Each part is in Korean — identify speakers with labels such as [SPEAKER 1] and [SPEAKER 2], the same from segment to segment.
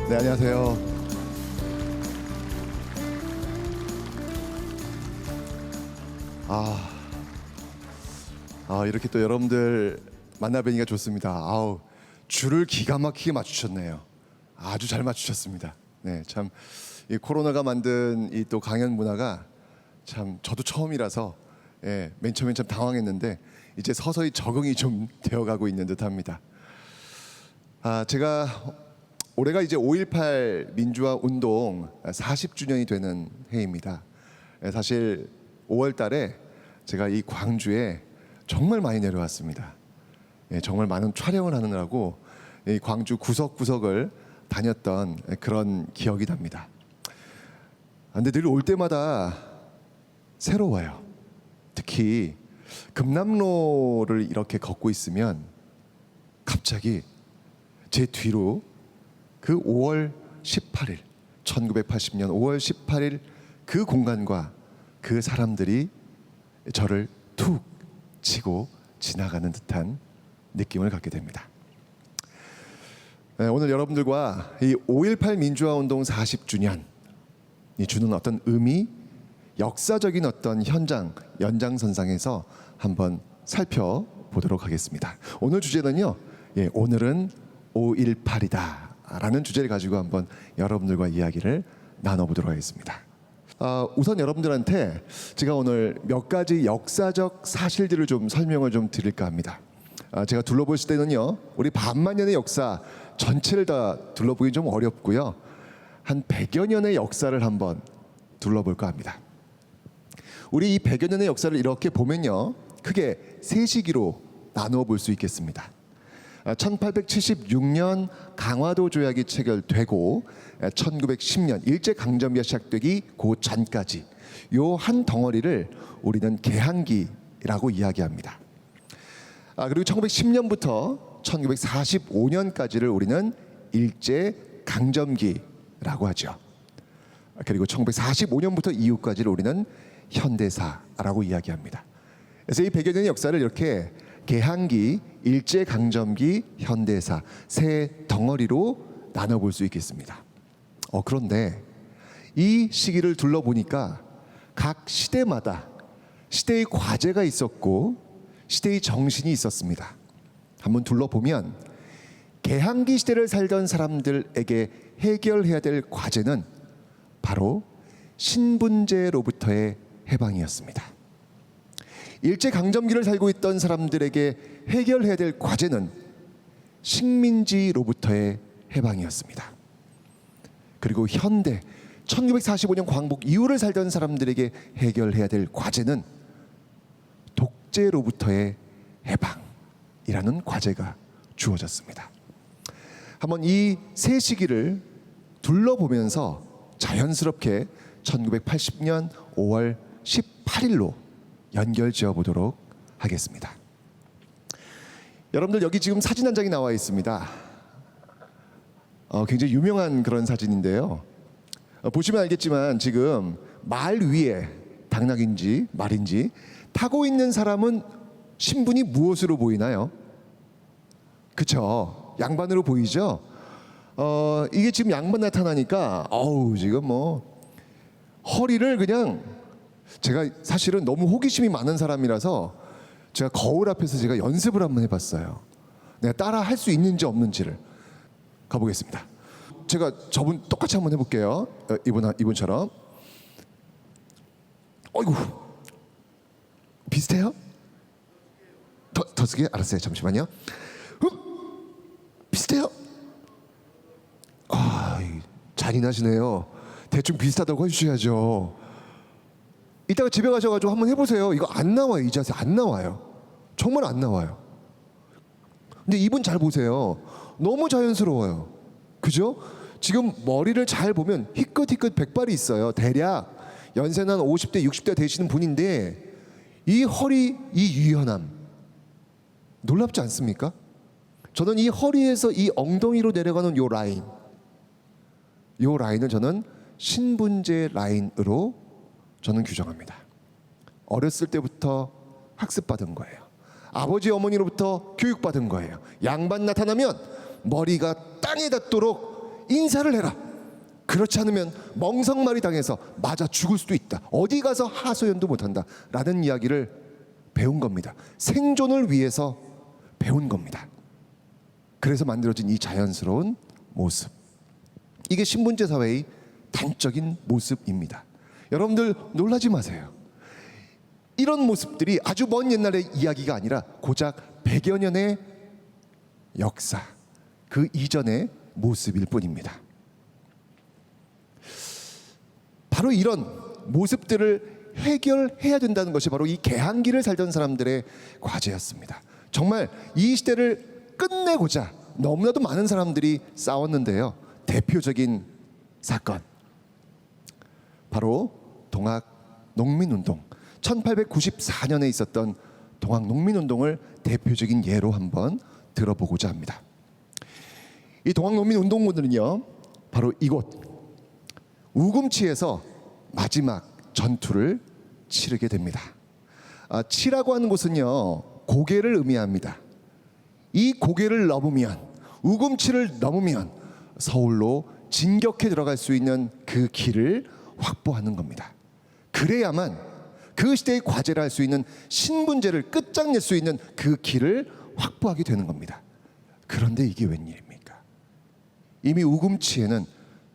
[SPEAKER 1] 네, 안녕하세요. 이렇게 또 여러분들 만나 뵈니까 좋습니다. 줄을 기가 막히게 맞추셨네요. 아주 잘 맞추셨습니다. 네, 참 이 코로나가 만든 이 또 강연 문화가 참 저도 처음이라서 맨 처음엔 참 당황했는데 이제 서서히 적응이 좀 되어가고 있는 듯합니다. 제가 올해가 이제 5.18 민주화 운동 40주년이 되는 해입니다. 사실 5월 달에 제가 이 광주에 정말 많이 내려왔습니다. 정말 많은 촬영을 하느라고 이 광주 구석구석을 다녔던 그런 기억이 납니다. 근데 늘 올 때마다 새로워요. 특히 금남로를 이렇게 걷고 있으면 갑자기 제 뒤로 그 5월 18일 1980년 5월 18일 그 공간과 그 사람들이 저를 툭 치고 지나가는 듯한 느낌을 갖게 됩니다. 오늘 여러분들과 이 5.18 민주화운동 40주년이 주는 어떤 의미, 역사적인 어떤 현장, 연장선상에서 한번 살펴보도록 하겠습니다. 오늘 주제는요, 오늘은 5.18이다 라는 주제를 가지고 한번 여러분들과 이야기를 나눠보도록 하겠습니다. 우선 여러분들한테 제가 오늘 몇 가지 역사적 사실들을 좀 설명을 좀 드릴까 합니다. 제가 둘러보실 때는요, 우리 반만년의 역사 전체를 다 둘러보기 좀 어렵고요, 한 100여 년의 역사를 한번 둘러볼까 합니다. 우리 이 100여 년의 역사를 이렇게 보면요, 크게 세 시기로 나누어 볼 수 있겠습니다. 1876년 강화도 조약이 체결되고 1910년 일제강점기가 시작되기 그 전까지 요 한 덩어리를 우리는 개항기라고 이야기합니다. 그리고 1910년부터 1945년까지를 우리는 일제강점기라고 하죠. 그리고 1945년부터 이후까지를 우리는 현대사라고 이야기합니다. 그래서 이 100여 년의 역사를 이렇게 개항기, 일제강점기, 현대사 세 덩어리로 나눠볼 수 있겠습니다. 그런데 이 시기를 둘러보니까 각 시대마다 시대의 과제가 있었고 시대의 정신이 있었습니다. 한번 둘러보면 개항기 시대를 살던 사람들에게 해결해야 될 과제는 바로 신분제로부터의 해방이었습니다. 일제강점기를 살고 있던 사람들에게 해결해야 될 과제는 식민지로부터의 해방이었습니다. 그리고 현대 1945년 광복 이후를 살던 사람들에게 해결해야 될 과제는 독재로부터의 해방이라는 과제가 주어졌습니다. 한번 이 세 시기를 둘러보면서 자연스럽게 1980년 5월 18일로 연결 지어 보도록 하겠습니다. 여러분들 여기 지금 사진 한 장이 나와 있습니다. 굉장히 유명한 그런 사진인데요. 보시면 알겠지만 지금 말 위에 당나귀인지 말인지 타고 있는 사람은 신분이 무엇으로 보이나요? 그쵸? 양반으로 보이죠? 이게 지금 양반 나타나니까 지금 뭐 허리를 그냥, 제가 사실은 너무 호기심이 많은 사람이라서 제가 거울 앞에서 제가 연습을 한번 해봤어요. 내가 따라 할 수 있는지 없는지를. 가보겠습니다. 제가 저분 똑같이 한번 해볼게요. 이분처럼. 어이구, 비슷해요? 더 쓰게? 알았어요. 잠시만요. 비슷해요? 잔인하시네요. 대충 비슷하다고 해주셔야죠. 이따가 집에 가셔가지고 한번 해보세요. 이거 안 나와요. 이 자세 안 나와요. 정말 안 나와요. 근데 이분 잘 보세요. 너무 자연스러워요. 그죠? 지금 머리를 잘 보면 희끗희끗 백발이 있어요. 대략 연세는 50대 60대 되시는 분인데 이 허리, 이 유연함 놀랍지 않습니까? 저는 이 허리에서 이 엉덩이로 내려가는 요 라인을 저는 신분제 라인으로 저는 규정합니다. 어렸을 때부터 학습받은 거예요. 아버지 어머니로부터 교육받은 거예요. 양반 나타나면 머리가 땅에 닿도록 인사를 해라. 그렇지 않으면 멍석말이 당해서 맞아 죽을 수도 있다. 어디 가서 하소연도 못한다. 라는 이야기를 배운 겁니다. 생존을 위해서 배운 겁니다. 그래서 만들어진 이 자연스러운 모습, 이게 신분제 사회의 단적인 모습입니다. 여러분들 놀라지 마세요. 이런 모습들이 아주 먼 옛날의 이야기가 아니라 고작 100여 년의 역사, 그 이전의 모습일 뿐입니다. 바로 이런 모습들을 해결해야 된다는 것이 바로 이 개항기를 살던 사람들의 과제였습니다. 정말 이 시대를 끝내고자 너무나도 많은 사람들이 싸웠는데요. 대표적인 사건, 바로 동학 농민운동, 1894년에 있었던 동학 농민운동을 대표적인 예로 한번 들어보고자 합니다. 이 동학 농민운동군은요, 바로 이곳 우금치에서 마지막 전투를 치르게 됩니다. 치라고 하는 곳은요, 고개를 의미합니다. 이 고개를 넘으면, 우금치를 넘으면 서울로 진격해 들어갈 수 있는 그 길을 확보하는 겁니다. 그래야만 그 시대의 과제를 할 수 있는 신분제를 끝장낼 수 있는 그 길을 확보하게 되는 겁니다. 그런데 이게 웬일입니까? 이미 우금치에는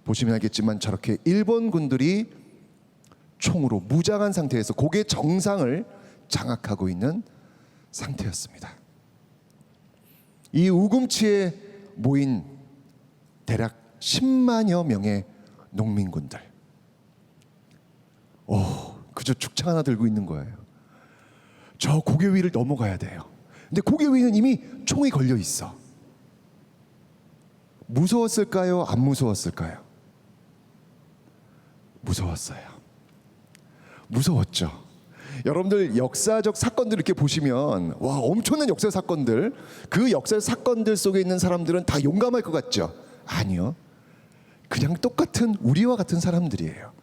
[SPEAKER 1] 보시면 알겠지만 저렇게 일본군들이 총으로 무장한 상태에서 고개 정상을 장악하고 있는 상태였습니다. 이 우금치에 모인 대략 10만여 명의 농민군들, 그저 죽창 하나 들고 있는 거예요. 저 고개 위를 넘어가야 돼요. 근데 고개 위는 이미 총이 걸려 있어. 무서웠을까요? 안 무서웠을까요? 무서웠어요. 무서웠죠. 여러분들 역사적 사건들 이렇게 보시면 와, 엄청난 역사 사건들, 그 역사 사건들 속에 있는 사람들은 다 용감할 것 같죠? 아니요. 그냥 똑같은 우리와 같은 사람들이에요.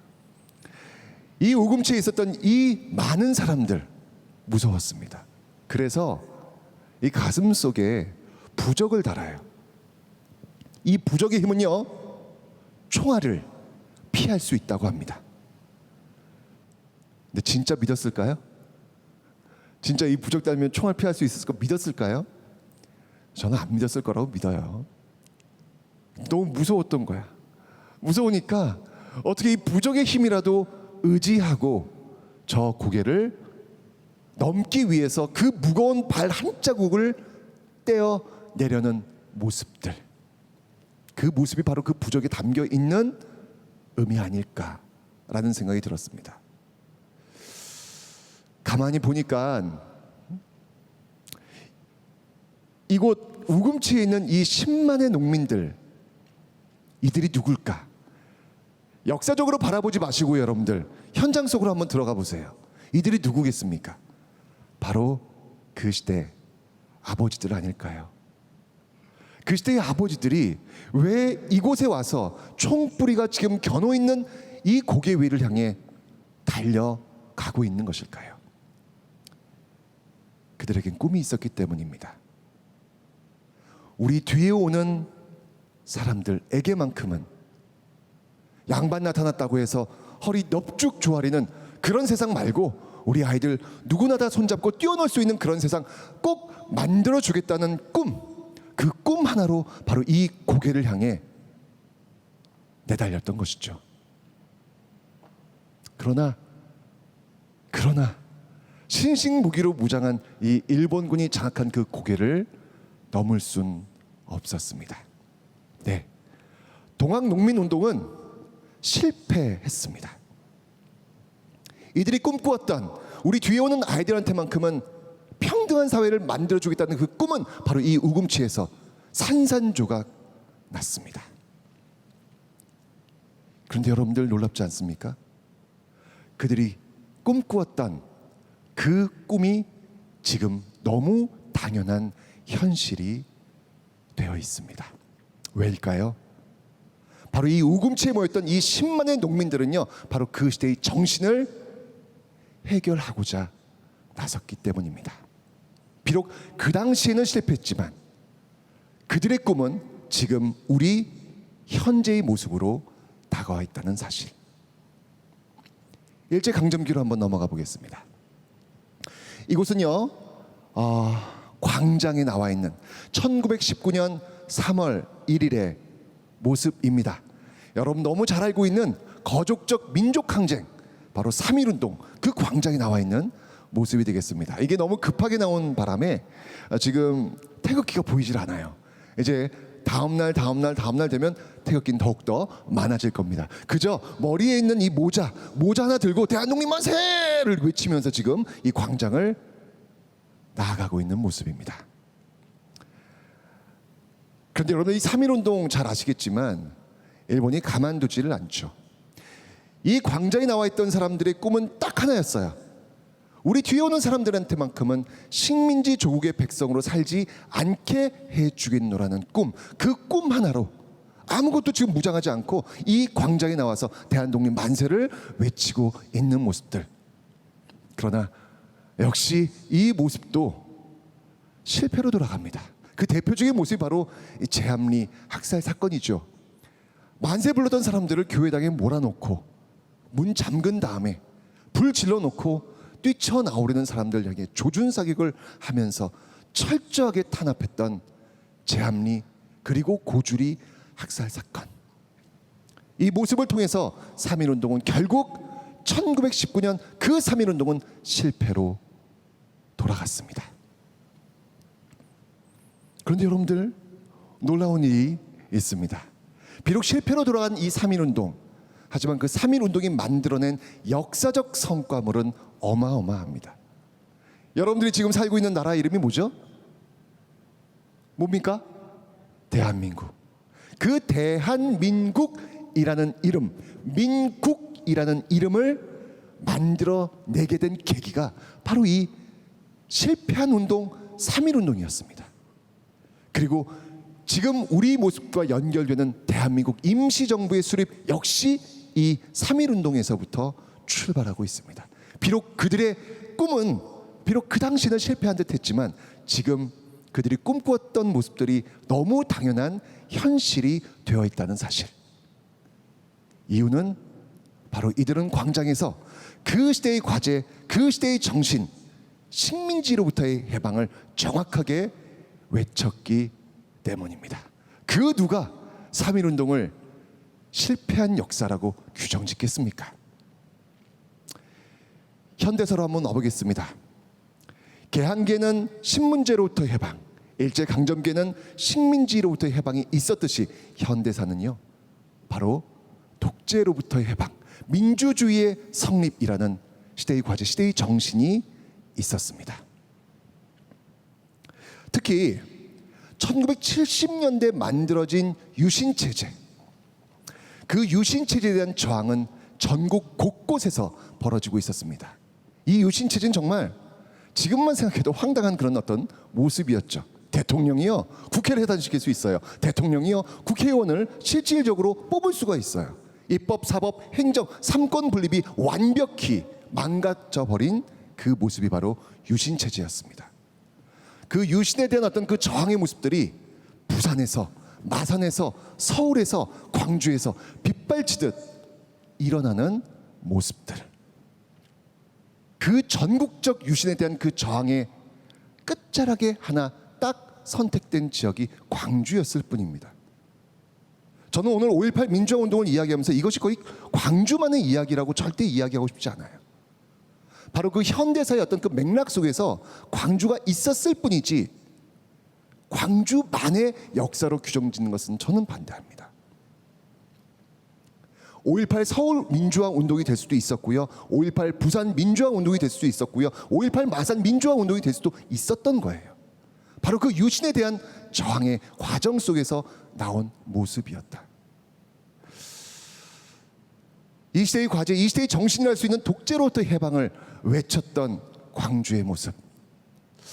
[SPEAKER 1] 이 우금치에 있었던 이 많은 사람들 무서웠습니다. 그래서 이 가슴 속에 부적을 달아요. 이 부적의 힘은요, 총알을 피할 수 있다고 합니다. 근데 진짜 믿었을까요? 진짜 이 부적 달면 총알 피할 수 있을 거 믿었을까요? 저는 안 믿었을 거라고 믿어요. 너무 무서웠던 거야. 무서우니까 어떻게 이 부적의 힘이라도 의지하고 저 고개를 넘기 위해서 그 무거운 발 한 자국을 떼어 내려는 모습들, 그 모습이 바로 그 부적에 담겨 있는 의미 아닐까라는 생각이 들었습니다. 가만히 보니까 이곳 우금치에 있는 이 10만의 농민들, 이들이 누굴까? 역사적으로 바라보지 마시고 여러분들 현장 속으로 한번 들어가 보세요. 이들이 누구겠습니까? 바로 그 시대 아버지들 아닐까요? 그 시대의 아버지들이 왜 이곳에 와서 총뿌리가 지금 겨누어 있는 이 고개 위를 향해 달려가고 있는 것일까요? 그들에겐 꿈이 있었기 때문입니다. 우리 뒤에 오는 사람들에게만큼은 양반 나타났다고 해서 허리 넙죽 조아리는 그런 세상 말고 우리 아이들 누구나 다 손잡고 뛰어놀 수 있는 그런 세상 꼭 만들어주겠다는 꿈, 그 꿈 하나로 바로 이 고개를 향해 내달렸던 것이죠. 그러나 신식무기로 무장한 이 일본군이 장악한 그 고개를 넘을 순 없었습니다. 네, 동학농민운동은 실패했습니다. 이들이 꿈꾸었던 우리 뒤에 오는 아이들한테만큼은 평등한 사회를 만들어주겠다는 그 꿈은 바로 이 우금치에서 산산조각 났습니다. 그런데 여러분들 놀랍지 않습니까? 그들이 꿈꾸었던 그 꿈이 지금 너무 당연한 현실이 되어 있습니다. 왜일까요? 바로 이 우금치에 모였던 이 10만의 농민들은요, 바로 그 시대의 정신을 해결하고자 나섰기 때문입니다. 비록 그 당시에는 실패했지만 그들의 꿈은 지금 우리 현재의 모습으로 다가와 있다는 사실. 일제강점기로 한번 넘어가 보겠습니다. 이곳은요, 광장에 나와 있는 1919년 3월 1일의 모습입니다. 여러분 너무 잘 알고 있는 거족적 민족항쟁, 바로 3.1운동, 그 광장에 나와 있는 모습이 되겠습니다. 이게 너무 급하게 나온 바람에 지금 태극기가 보이질 않아요. 이제 다음날 되면 태극기는 더욱더 많아질 겁니다. 그저 머리에 있는 이 모자 하나 들고 대한독립 만세를 외치면서 지금 이 광장을 나아가고 있는 모습입니다. 그런데 여러분, 이 3.1운동 잘 아시겠지만 일본이 가만두지를 않죠. 이 광장에 나와 있던 사람들의 꿈은 딱 하나였어요. 우리 뒤에 오는 사람들한테만큼은 식민지 조국의 백성으로 살지 않게 해주겠노라는 꿈, 그 꿈 하나로 아무것도 지금 무장하지 않고 이 광장에 나와서 대한독립 만세를 외치고 있는 모습들. 그러나 역시 이 모습도 실패로 돌아갑니다. 그 대표적인 모습이 바로 이 제암리 학살 사건이죠. 만세 불렀던 사람들을 교회당에 몰아놓고 문 잠근 다음에 불 질러놓고 뛰쳐나오려는 사람들 향해 조준사격을 하면서 철저하게 탄압했던 제암리 그리고 고주리 학살 사건. 이 모습을 통해서 3.1운동은 결국 1919년 그 3.1운동은 실패로 돌아갔습니다. 그런데 여러분들, 놀라운 일이 있습니다. 비록 실패로 돌아간 이 3.1운동, 하지만 그 3.1운동이 만들어낸 역사적 성과물은 어마어마합니다. 여러분들이 지금 살고 있는 나라 이름이 뭐죠? 뭡니까? 대한민국. 그 대한민국이라는 이름, 민국이라는 이름을 만들어내게 된 계기가 바로 이 실패한 운동 3.1운동이었습니다. 그리고 지금 우리 모습과 연결되는 대한민국 임시정부의 수립 역시 이 3.1운동에서부터 출발하고 있습니다. 비록 그들의 꿈은 비록 그 당시는 실패한 듯 했지만 지금 그들이 꿈꾸었던 모습들이 너무 당연한 현실이 되어 있다는 사실. 이유는 바로 이들은 광장에서 그 시대의 과제, 그 시대의 정신, 식민지로부터의 해방을 정확하게 외쳤기 때문입니다. 그 누가 3.1운동을 실패한 역사라고 규정짓겠습니까? 현대사로 한번 넣어보겠습니다. 개항계는 신문제로부터 해방, 일제강점기에는 식민지로부터의 해방이 있었듯이 현대사는요, 바로 독재로부터의 해방, 민주주의의 성립이라는 시대의 과제, 시대의 정신이 있었습니다. 특히 1970년대 만들어진 유신체제, 그 유신체제에 대한 저항은 전국 곳곳에서 벌어지고 있었습니다. 이 유신체제는 정말 지금만 생각해도 황당한 그런 어떤 모습이었죠. 대통령이요, 국회를 해단시킬 수 있어요. 대통령이요, 국회의원을 실질적으로 뽑을 수가 있어요. 입법, 사법, 행정, 삼권 분립이 완벽히 망가져버린 그 모습이 바로 유신체제였습니다. 그 유신에 대한 어떤 그 저항의 모습들이 부산에서, 마산에서, 서울에서, 광주에서 빗발치듯 일어나는 모습들. 그 전국적 유신에 대한 그 저항의 끝자락에 하나 딱 선택된 지역이 광주였을 뿐입니다. 저는 오늘 5.18 민주화운동을 이야기하면서 이것이 거의 광주만의 이야기라고 절대 이야기하고 싶지 않아요. 바로 그 현대사의 어떤 그 맥락 속에서 광주가 있었을 뿐이지 광주만의 역사로 규정짓는 것은 저는 반대합니다. 5.18 서울 민주화 운동이 될 수도 있었고요, 5.18 부산 민주화 운동이 될 수도 있었고요, 5.18 마산 민주화 운동이 될 수도 있었던 거예요. 바로 그 유신에 대한 저항의 과정 속에서 나온 모습이었다. 이 시대의 과제, 이 시대의 정신을 알 수 있는 독재로부터 해방을 외쳤던 광주의 모습,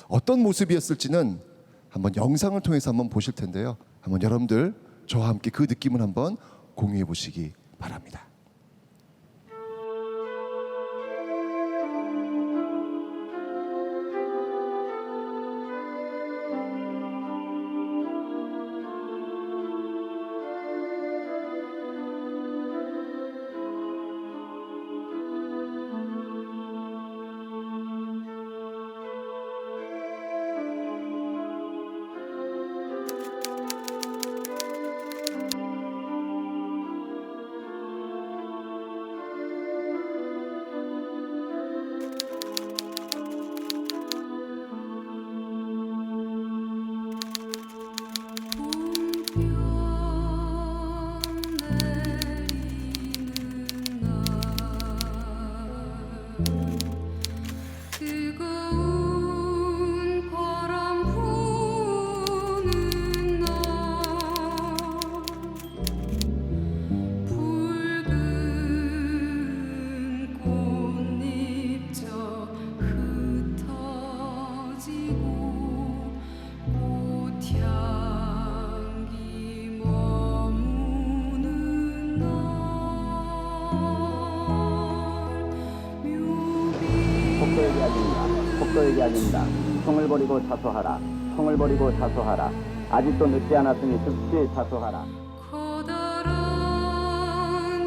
[SPEAKER 1] 어떤 모습이었을지는 한번 영상을 통해서 한번 보실 텐데요, 한번 여러분들 저와 함께 그 느낌을 한번 공유해 보시기 바랍니다.
[SPEAKER 2] 폭도에게 아닙니다. 폭도에게 아닙니다. 총을 버리고 자수하라. 총을 버리고 자수하라. 아직도 늦지 않았으니 즉시 자수하라.
[SPEAKER 3] 커다란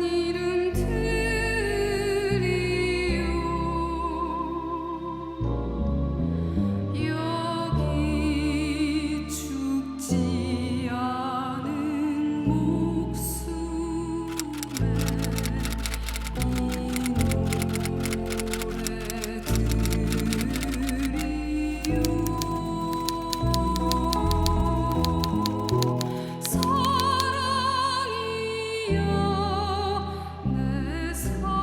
[SPEAKER 3] 이름들이요 여기 죽지 않은 목숨에 이 노래들이요 내 사랑이여.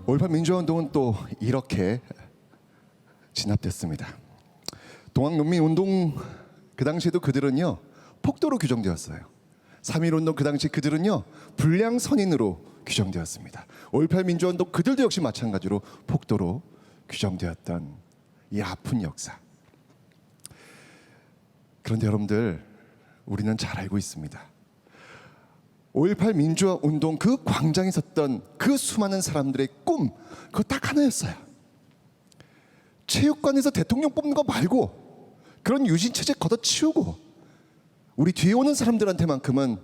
[SPEAKER 1] 5.18 민주화운동은 또 이렇게 진압됐습니다. 동학농민운동 그 당시에도 그들은요 폭도로 규정되었어요. 3.1운동 그 당시 그들은요 불량 선인으로 규정되었습니다. 5.18 민주화운동 그들도 역시 마찬가지로 폭도로 규정되었던 이 아픈 역사. 그런데 여러분들 우리는 잘 알고 있습니다. 5.18 민주화 운동 그 광장에 섰던 그 수많은 사람들의 꿈 그거 딱 하나였어요. 체육관에서 대통령 뽑는 거 말고 그런 유신체제 걷어치우고 우리 뒤에 오는 사람들한테만큼은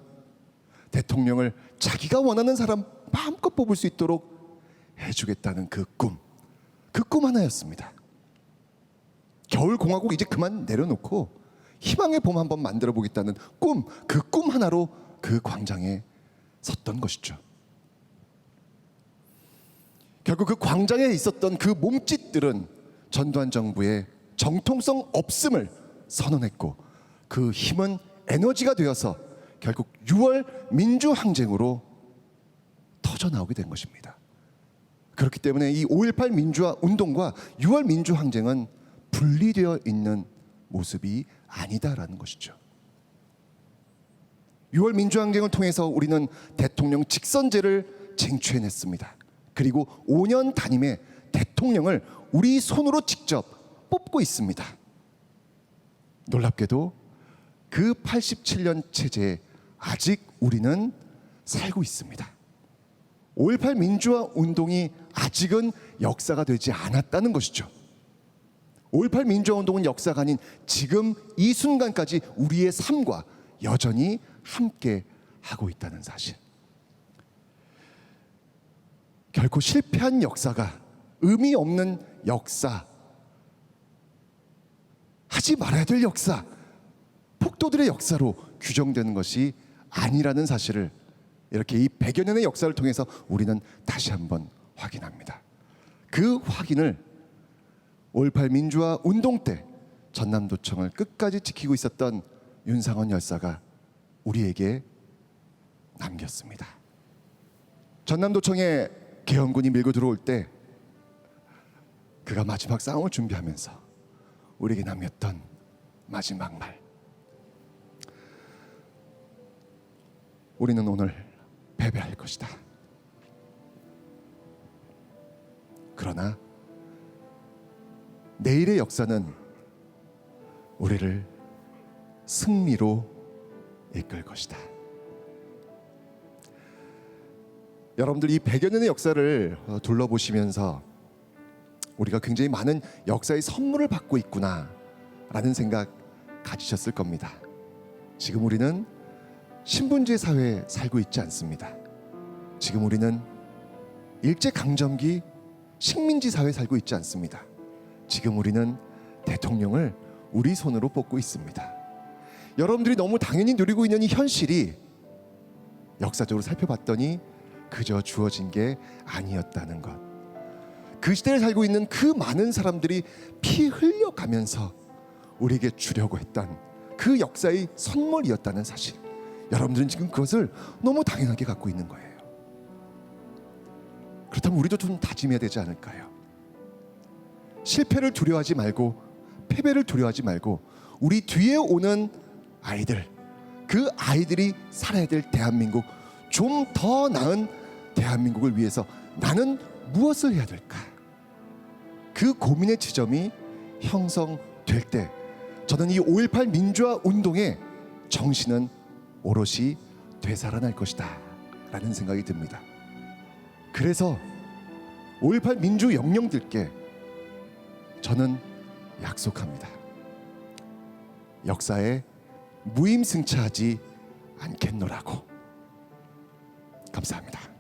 [SPEAKER 1] 대통령을 자기가 원하는 사람 마음껏 뽑을 수 있도록 해주겠다는 그 꿈 하나였습니다. 겨울공화국 이제 그만 내려놓고 희망의 봄 한번 만들어 보겠다는 그 꿈 하나로 그 광장에 섰던 것이죠. 결국 그 광장에 있었던 그 몸짓들은 전두환 정부의 정통성 없음을 선언했고 그 힘은 에너지가 되어서 결국 6월 민주항쟁으로 터져나오게 된 것입니다. 그렇기 때문에 이 5.18 민주화 운동과 6월 민주항쟁은 분리되어 있는 모습이 아니다라는 것이죠. 6월 민주항쟁을 통해서 우리는 대통령 직선제를 쟁취해냈습니다. 그리고 5년 단임의 대통령을 우리 손으로 직접 뽑고 있습니다. 놀랍게도 그 87년 체제에 아직 우리는 살고 있습니다. 5.18 민주화 운동이 아직은 역사가 되지 않았다는 것이죠. 5.18 민주화 운동은 역사가 아닌 지금 이 순간까지 우리의 삶과 여전히 함께 하고 있다는 사실. 결코 실패한 역사가 의미 없는 역사, 하지 말아야 될 역사, 폭도들의 역사로 규정되는 것이 아니라는 사실을 이렇게 이 100여 년의 역사를 통해서 우리는 다시 한번 확인합니다. 그 확인을 5.18 민주화 운동 때 전남도청을 끝까지 지키고 있었던 윤상원 열사가 우리에게 남겼습니다. 전남도청에 계엄군이 밀고 들어올 때 그가 마지막 싸움을 준비하면서 우리에게 남겼던 마지막 말. 우리는 오늘 패배할 것이다. 그러나 내일의 역사는 우리를 승리로 이끌 것이다. 여러분들 이 100여 년의 역사를 둘러보시면서 우리가 굉장히 많은 역사의 선물을 받고 있구나 라는 생각 가지셨을 겁니다. 지금 우리는 신분제 사회에 살고 있지 않습니다. 지금 우리는 일제강점기 식민지 사회에 살고 있지 않습니다. 지금 우리는 대통령을 우리 손으로 뽑고 있습니다. 여러분들이 너무 당연히 누리고 있는 이 현실이 역사적으로 살펴봤더니 그저 주어진 게 아니었다는 것. 그 시대를 살고 있는 그 많은 사람들이 피 흘려가면서 우리에게 주려고 했던 그 역사의 선물이었다는 사실. 여러분들은 지금 그것을 너무 당연하게 갖고 있는 거예요. 그렇다면 우리도 좀 다짐해야 되지 않을까요? 실패를 두려워하지 말고 패배를 두려워하지 말고 우리 뒤에 오는 아이들, 그 아이들이 살아야 될 대한민국, 좀 더 나은 대한민국을 위해서 나는 무엇을 해야 될까? 그 고민의 지점이 형성될 때 저는 이 5.18 민주화 운동의 정신은 오롯이 되살아날 것이다 라는 생각이 듭니다. 그래서 5.18 민주 영령들께 저는 약속합니다. 역사에 무임승차하지 않겠노라고. 감사합니다.